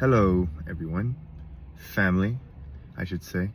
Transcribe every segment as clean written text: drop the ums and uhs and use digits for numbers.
Hello, everyone. Family, I should say.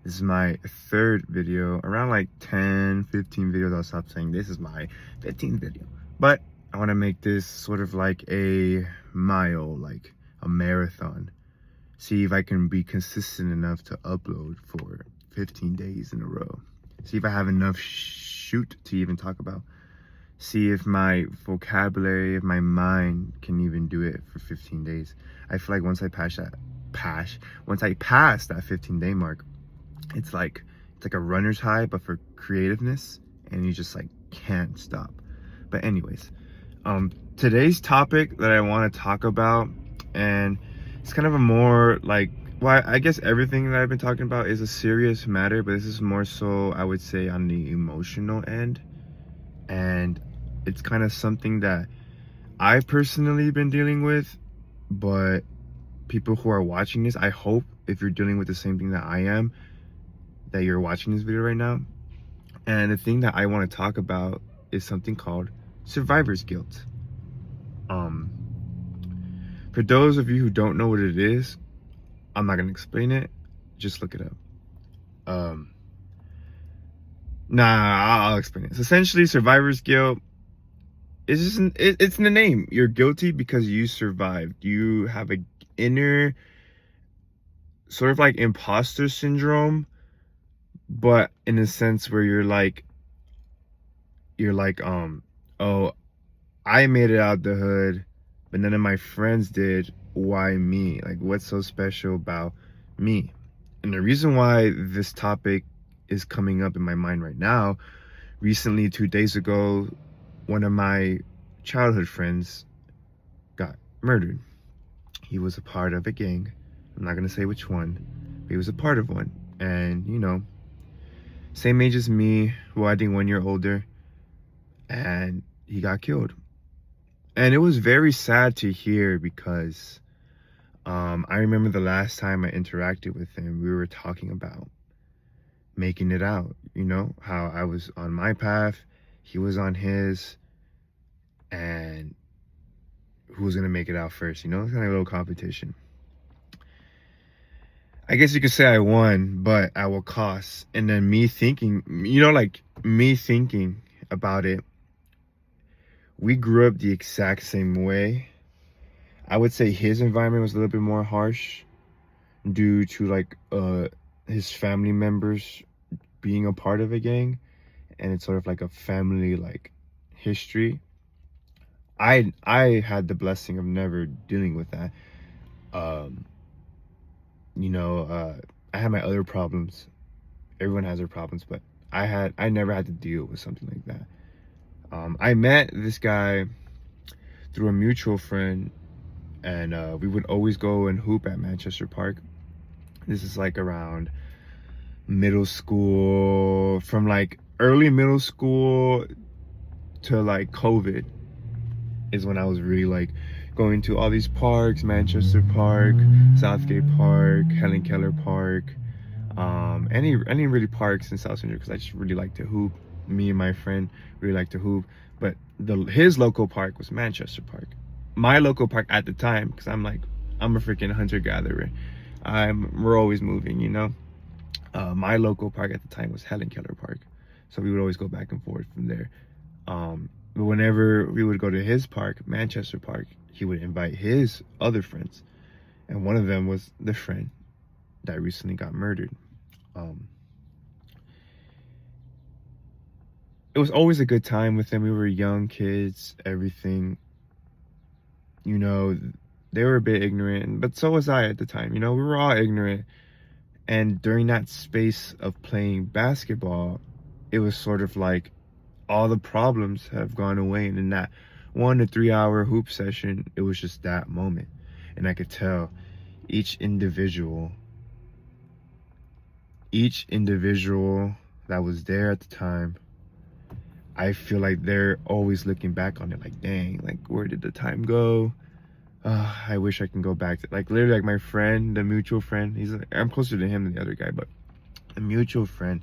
This is my third video. Around like 10, 15 videos, I'll stop saying this is my 15th video. But I want to make this sort of like a mile, like a marathon. See if I can be consistent enough to upload for 15 days in a row. See if I have enough shoot to even talk about. See if my vocabulary, if my mind can even do it for 15 days. I feel like once I pass that 15-day mark, it's like a runner's high, but for creativeness, and you just like can't stop. But anyways, today's topic that I want to talk about, and it's kind of a more like, well, I guess everything that I've been talking about is a serious matter, but this is more so, I would say, on the emotional end. And it's kind of something that I've personally been dealing with, but people who are watching this, I hope if you're dealing with the same thing that I am, that you're watching this video right now. And the thing that I want to talk about is something called survivor's guilt. For those of you who don't know what it is, I'm not going to explain it. Just look it up. I'll explain it. It's essentially survivor's guilt. It's just it's in the name. You're guilty because you survived. You have a inner sort of like imposter syndrome, but in a sense where you're like, oh, I made it out the hood, but none of my friends did. Why me? Like, what's so special about me? And the reason why this topic is coming up in my mind right now, recently, 2 days ago, one of my childhood friends got murdered. He was a part of a gang. I'm not gonna say which one, but he was a part of one. And, you know, same age as me, well, I think 1 year older, and he got killed. And it was very sad to hear because I remember the last time I interacted with him, we were talking about making it out, you know, how I was on my path, he was on his, and who was gonna make it out first, you know? It's kind of a little competition. I guess you could say I won, but at what cost? And then me thinking, you know, like me thinking about it, we grew up the exact same way. I would say his environment was a little bit more harsh due to like his family members being a part of a gang, and it's sort of like a family like history. I had the blessing of never dealing with that. You know, I had my other problems. Everyone has their problems, but I never had to deal with something like that. I met this guy through a mutual friend, and we would always go and hoop at Manchester Park. This is like around middle school, from like early middle school to like COVID is when I was really like going to all these parks: Manchester Park, Southgate Park, Helen Keller Park, any really parks in South Central, because I just really like to hoop. Me and my friend really like to hoop, but his local park was Manchester Park. My local park at the time, because I'm a freaking hunter-gatherer. We're always moving, you know. My local park at the time was Helen Keller Park, so we would always go back and forth from there. But whenever we would go to his park, Manchester Park, he would invite his other friends, and one of them was the friend that recently got murdered. It was always a good time with them. We were young kids, everything. You know, they were a bit ignorant, but so was I at the time. You know, we were all ignorant. And during that space of playing basketball, it was sort of like all the problems have gone away. And in that 1 to 3 hour hoop session, it was just that moment. And I could tell each individual that was there at the time, I feel like they're always looking back on it like, dang, like, where did the time go? I wish I can go back to, like, literally, like, my friend, the mutual friend, I'm closer to him than the other guy, but the mutual friend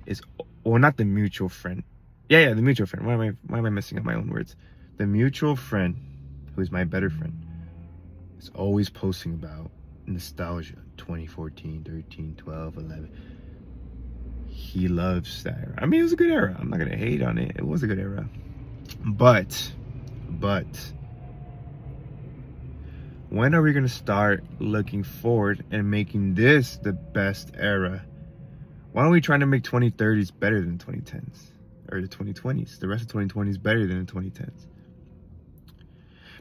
is, well, not the mutual friend. Yeah, the mutual friend. Why am I messing up my own words? The mutual friend, who is my better friend, is always posting about nostalgia, 2014, 13, 12, 11. He loves that era. I mean, it was a good era. I'm not gonna hate on it. It was a good era. But when are we gonna start looking forward and making this the best era? Why don't we try to make 2030s better than 2010s? Or the 2020s. The rest of 2020s better than the 2010s.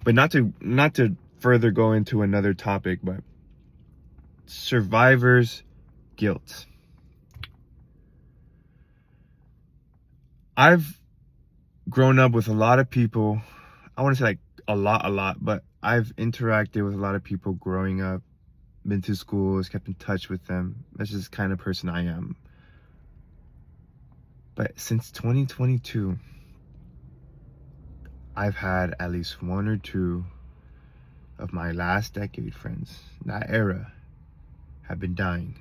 But not to further go into another topic, but survivor's guilt. I've grown up with a lot of people. I want to say like a lot, but I've interacted with a lot of people growing up, been to schools, kept in touch with them. That's just the kind of person I am. But since 2022, I've had at least one or two of my last decade friends, that era, have been dying.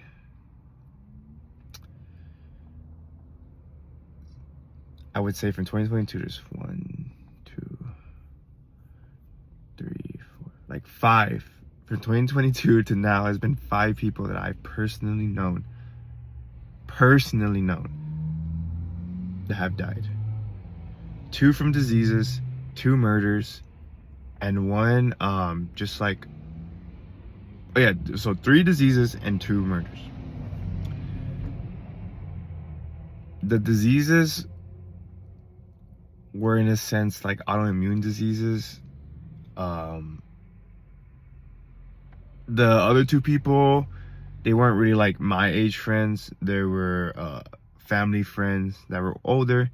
I would say from 2022, there's 1, 2, 3, 4, like 5. From 2022 to now has been 5 people that I've personally known that have died. 2 from diseases, 2 murders, and 1 just like, oh yeah, so 3 diseases and 2 murders. The diseases were in a sense like autoimmune diseases. The other 2 people, they weren't really like my age friends. They were family friends that were older,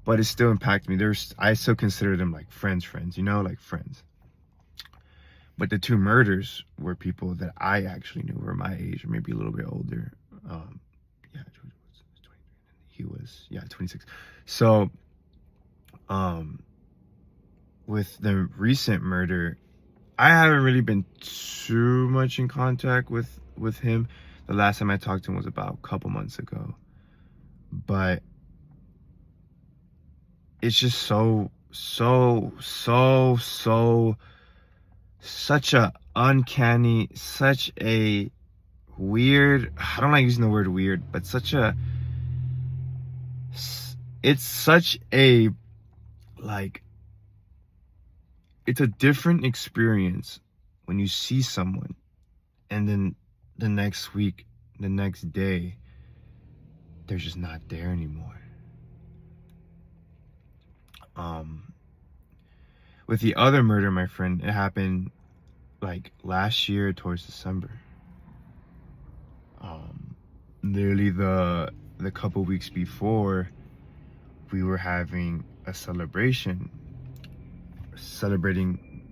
but it still impacted me. I still consider them like friends, you know, like friends. But the 2 murders were people that I actually knew were my age or maybe a little bit older. Yeah, he was 26. So with the recent murder, I haven't really been too much in contact with him. The last time I talked to him was about a couple months ago. But it's just such a uncanny, such a weird, I don't like using the word weird, but it's such a, like, it's a different experience when you see someone and then the next week, the next day, they're just not there anymore. With the other murder, my friend, it happened like last year towards December. Literally the couple weeks before, we were having a celebration, celebrating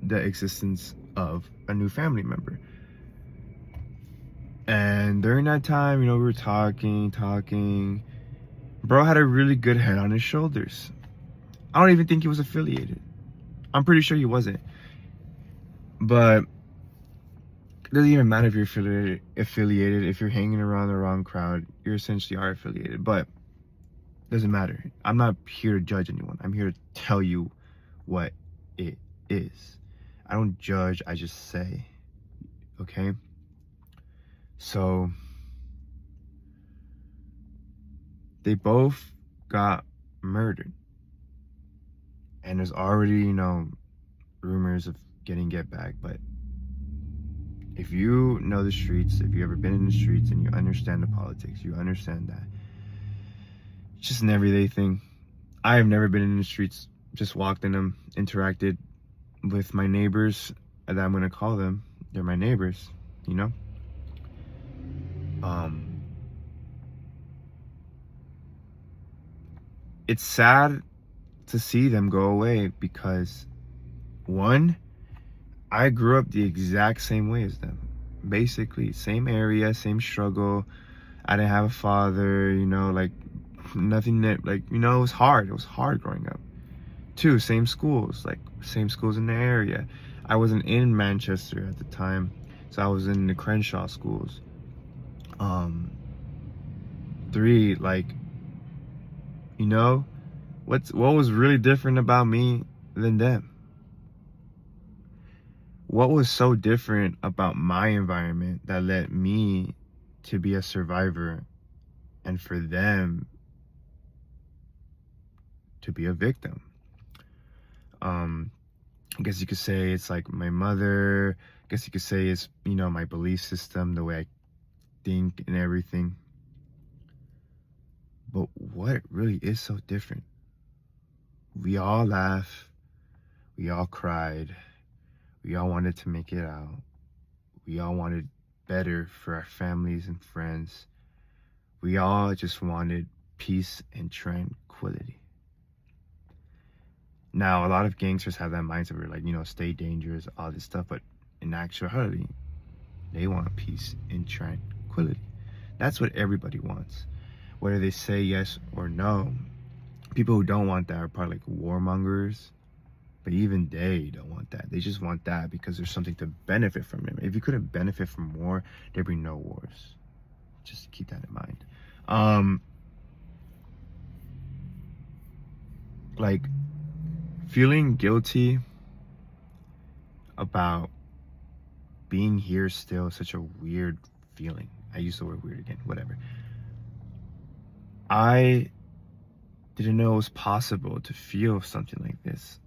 the existence of a new family member. And during that time, you know, we were talking. Bro had a really good head on his shoulders. I don't even think he was affiliated. I'm pretty sure he wasn't. But it doesn't even matter if you're affiliated. If you're hanging around the wrong crowd, you essentially are affiliated. But it doesn't matter. I'm not here to judge anyone. I'm here to tell you what it is. I don't judge, I just say. Okay? So they both got murdered. And there's already, you know, rumors of getting get back, but if you know the streets, if you've ever been in the streets and you understand the politics, you understand that it's just an everyday thing. I have never been in the streets, just walked in them, interacted with my neighbors, and I'm gonna call them. They're my neighbors, you know? It's sad to see them go away because, one, I grew up the exact same way as them. Basically, same area, same struggle. I didn't have a father, you know, like nothing that, like, you know, it was hard. It was hard growing up. 2, same schools, like same schools in the area. I wasn't in Manchester at the time, so I was in the Crenshaw schools. 3, like, you know, what was really different about me than them? what was so different about my environment that led me to be a survivor and for them to be a victim? I guess you could say it's like my mother. I guess you could say it's, my belief system, the way I think and everything. But what really is so different? We all laughed. We all cried. We all wanted to make it out. We all wanted better for our families and friends. We all just wanted peace and tranquility. Now, a lot of gangsters have that mindset where, like, stay dangerous, all this stuff. But in actuality, they want peace and tranquility. That's what everybody wants. Whether they say yes or no, people who don't want that are probably like warmongers. But even they don't want that. They just want that because there's something to benefit from it. If you couldn't benefit from war, there'd be no wars. Just keep that in mind. Like, feeling guilty about being here still is such a weird feeling. I use the word weird again, whatever. I didn't know it was possible to feel something like this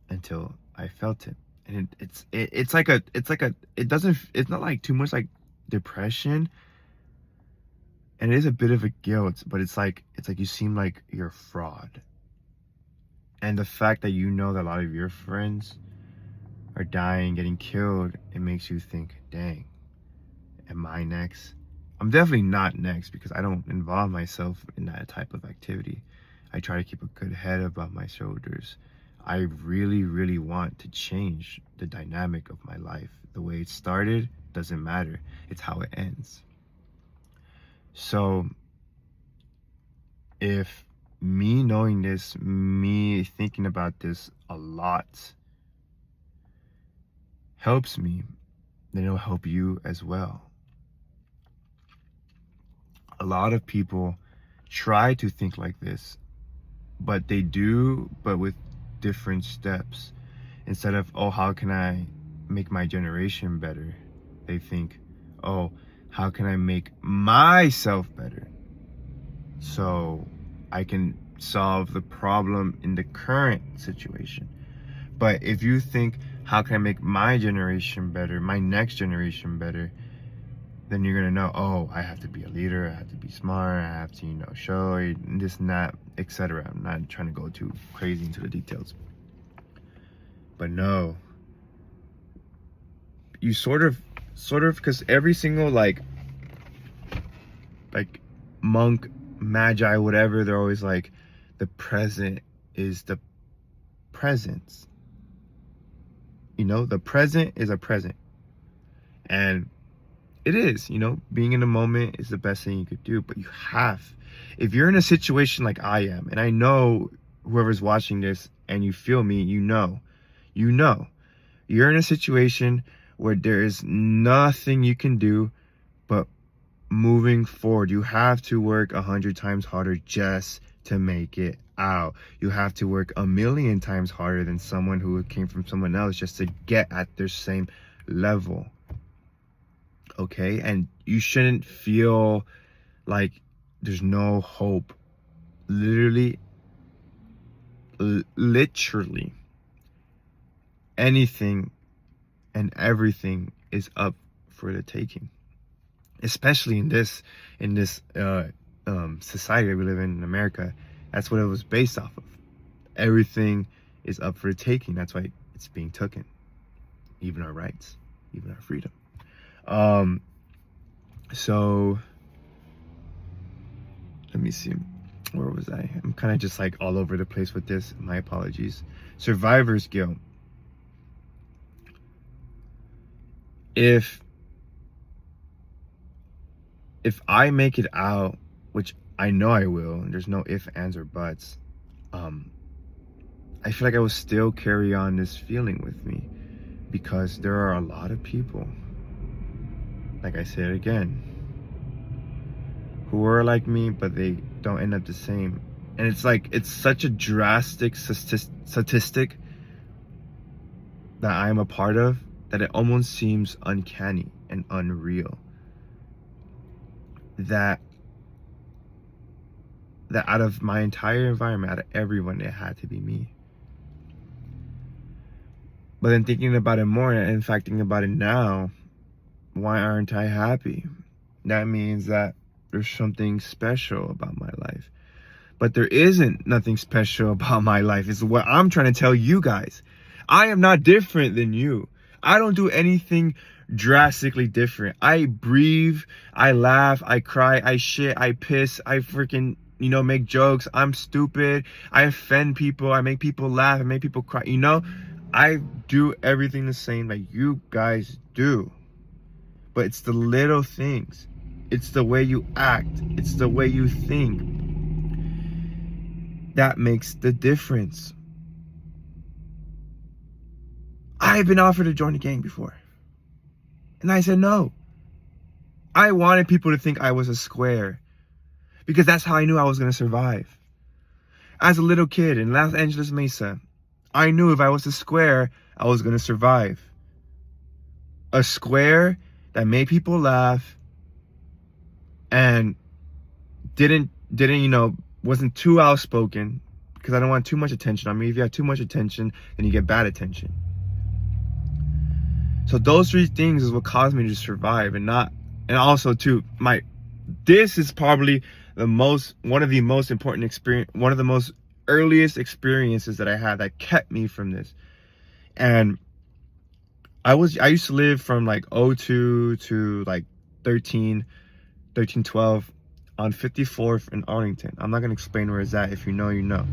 until I felt it. And it's not like too much like depression. And it is a bit of a guilt, but it's like you seem like you're a fraud. And the fact that you know that a lot of your friends are dying, getting killed, it makes you think, dang, am I next? I'm definitely not next because I don't involve myself in that type of activity. I try to keep a good head above my shoulders. I really, really want to change the dynamic of my life. The way it started doesn't matter. It's how it ends. So if me knowing this, me thinking about this a lot helps me, then it'll help you as well. A lot of people try to think like this, but they do, but with different steps. Instead of, oh, how can I make my generation better? They think, oh, how can I make myself better so I can solve the problem in the current situation? But if you think, how can I make my generation better, my next generation better, then you're gonna know, oh, I have to be a leader, I have to be smart, I have to, show this and that, etc. I'm not trying to go too crazy into the details. But no, you sort of, because every single like monk, magi, whatever, they're always like, the present is the presence. The present is a present. And it is, being in the moment is the best thing you could do. But if you're in a situation like I am, and I know whoever's watching this and you feel me, you're in a situation where there is nothing you can do but moving forward. You have to work 100 times harder just to make it out. You have to work 1,000,000 times harder than someone who came from someone else just to get at their same level. Okay? And you shouldn't feel like there's no hope. Literally, anything and everything is up for the taking. Especially in this society that we live in America. That's what it was based off of. Everything is up for the taking. That's why it's being taken. Even our rights, even our freedom. So let me see. Where was I? I'm kind of just like all over the place with this. My apologies. Survivor's guilt. If I make it out, which I know I will, and there's no ifs, ands, or buts, I feel like I will still carry on this feeling with me because there are a lot of people, like I said again, who are like me, but they don't end up the same. And it's such a drastic statistic that I'm a part of that it almost seems uncanny and unreal that out of my entire environment, out of everyone, it had to be me. But then thinking about it more, and in fact thinking about it now, why aren't I happy? That means that there's something special about my life. But there isn't nothing special about my life. It's what I'm trying to tell you guys. I am not different than you. I don't do anything drastically different. I breathe, I laugh, I cry, I shit, I piss, I freaking, make jokes. I'm stupid. I offend people. I make people laugh. I make people cry. I do everything the same like you guys do. But it's the little things. It's the way you act. It's the way you think. That makes the difference. I've been offered to join a gang before. And I said no. I wanted people to think I was a square. Because that's how I knew I was going to survive. As a little kid in Los Angeles Mesa, I knew if I was a square, I was going to survive. A square that made people laugh and didn't, wasn't too outspoken, because I don't want too much attention on me. If you have too much attention, then you get bad attention. So those three things is what caused me to survive, and also too, this is probably one of the most important experience, one of the most earliest experiences that I had that kept me from this. And I used to live from like 02 to like 12 on 54th in Arlington. I'm not going to explain where it's at. If you know, you know.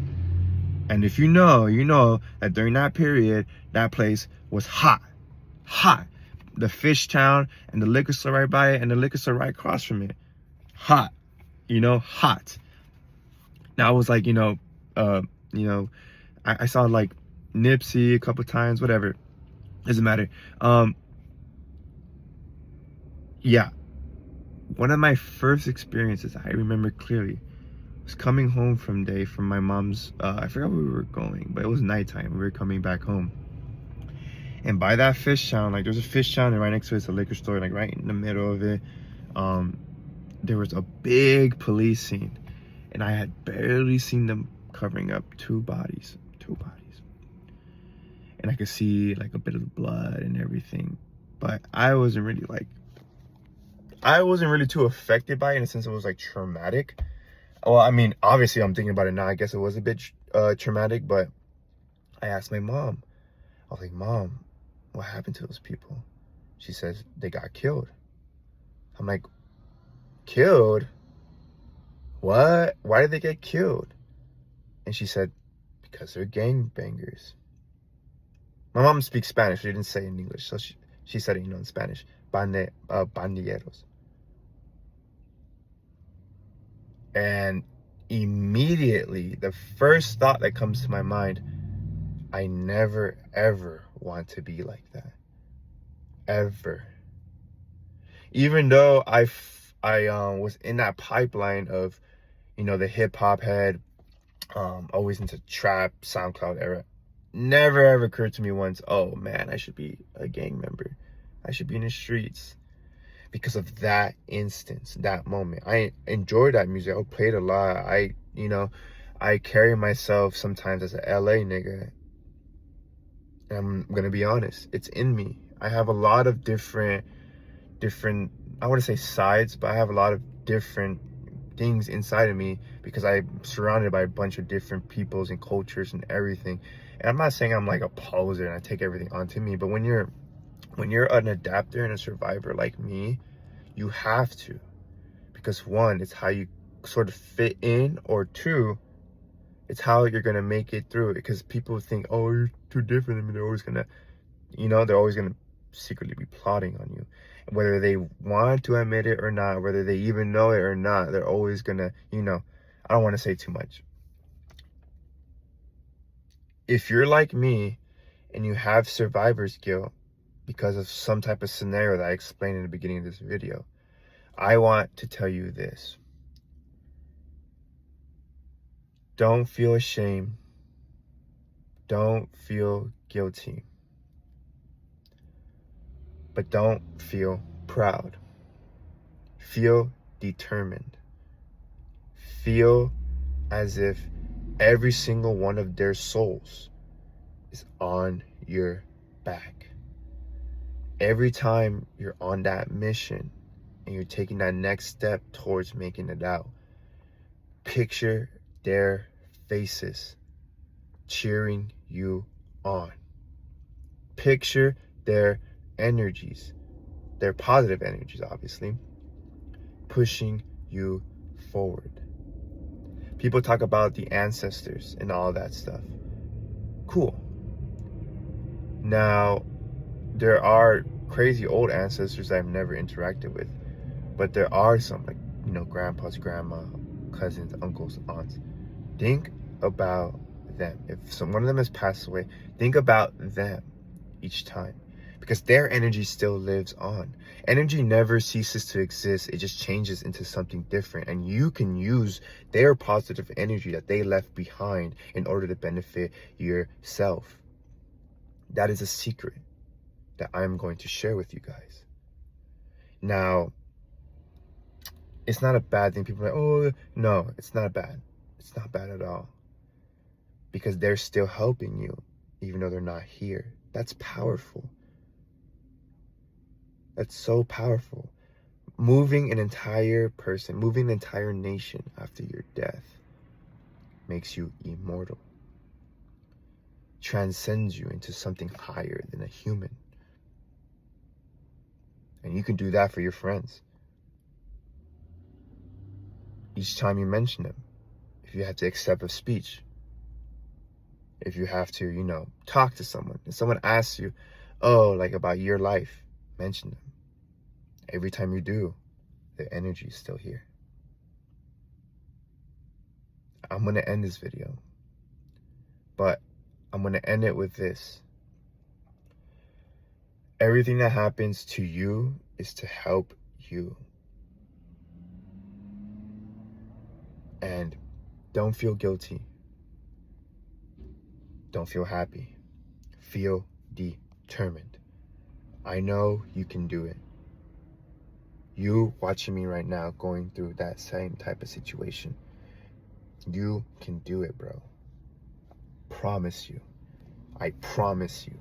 And if you know that during that period, that place was hot. The fish town and the liquor store right by it and the liquor store right across from it. Hot. Hot. Now I was like, I saw like Nipsey a couple times, whatever. Doesn't matter. Yeah. One of my first experiences I remember clearly was coming home from my mom's, I forgot where we were going, but it was nighttime. We were coming back home. And by that fish town, like there's a fish town and right next to it's a liquor store, like right in the middle of it, there was a big police scene. And I had barely seen them covering up two bodies. And I could see like a bit of the blood and everything. But I wasn't really too affected by it, in a sense it was like traumatic. Well, I mean, obviously I'm thinking about it now. I guess it was a bit traumatic, but I asked my mom. I was like, Mom, what happened to those people? She says, they got killed. I'm like, killed? What? Why did they get killed? And she said, because they're gangbangers. My mom speaks Spanish. She didn't say it in English. So she said it, in Spanish. Bandilleros. And immediately, the first thought that comes to my mind, I never, ever want to be like that. Ever. Even though I was in that pipeline of, the hip hop head, always into trap, SoundCloud era, never ever occurred to me once, oh man, I should be a gang member. I should be in the streets. Because of that instance, that moment. I enjoyed that music. I played a lot. I carry myself sometimes as a LA nigga. And I'm gonna be honest, it's in me. I have a lot of different, I want to say sides, but I have a lot of different things inside of me because I'm surrounded by a bunch of different peoples and cultures and everything. And I'm not saying I'm like a poser and I take everything onto me, but when you're an adapter and a survivor like me, you have to. Because one, it's how you sort of fit in, or two, it's how you're gonna make it through it. Because people think, oh, you're too different. I mean, they're always gonna secretly be plotting on you. Whether they want to admit it or not, whether they even know it or not, they're always gonna, I don't want to say too much. If you're like me and you have survivor's guilt because of some type of scenario that I explained in the beginning of this video, I want to tell you this. Don't feel ashamed. Don't feel guilty. But don't feel proud. Feel determined. Feel as if every single one of their souls is on your back. Every time you're on that mission and you're taking that next step towards making it out, picture their faces cheering you on. Picture their energies, their positive energies, obviously, pushing you forward. People talk about the ancestors and all that stuff. Cool. Now, there are crazy old ancestors that I've never interacted with, but there are some, like, grandpas, grandma, cousins, uncles, aunts. Think about them. If one of them has passed away, think about them each time, because their energy still lives on. Energy never ceases to exist. It just changes into something different, and you can use their positive energy that they left behind in order to benefit yourself. That is a secret that I'm going to share with you guys. Now, it's not a bad thing. People are like, oh, no, it's not bad. It's not bad at all, because they're still helping you even though they're not here. That's powerful. That's so powerful. Moving an entire person, moving an entire nation after your death makes you immortal, transcends you into something higher than a human. And you can do that for your friends. Each time you mention them, if you have to accept a speech, if you have to, talk to someone, and someone asks you, oh, like about your life, mention them. Every time you do, the energy is still here. I'm going to end this video, but I'm going to end it with this. Everything that happens to you is to help you. And don't feel guilty. Don't feel happy. Feel determined. I know you can do it. You watching me right now going through that same type of situation. You can do it, bro. Promise you. I promise you.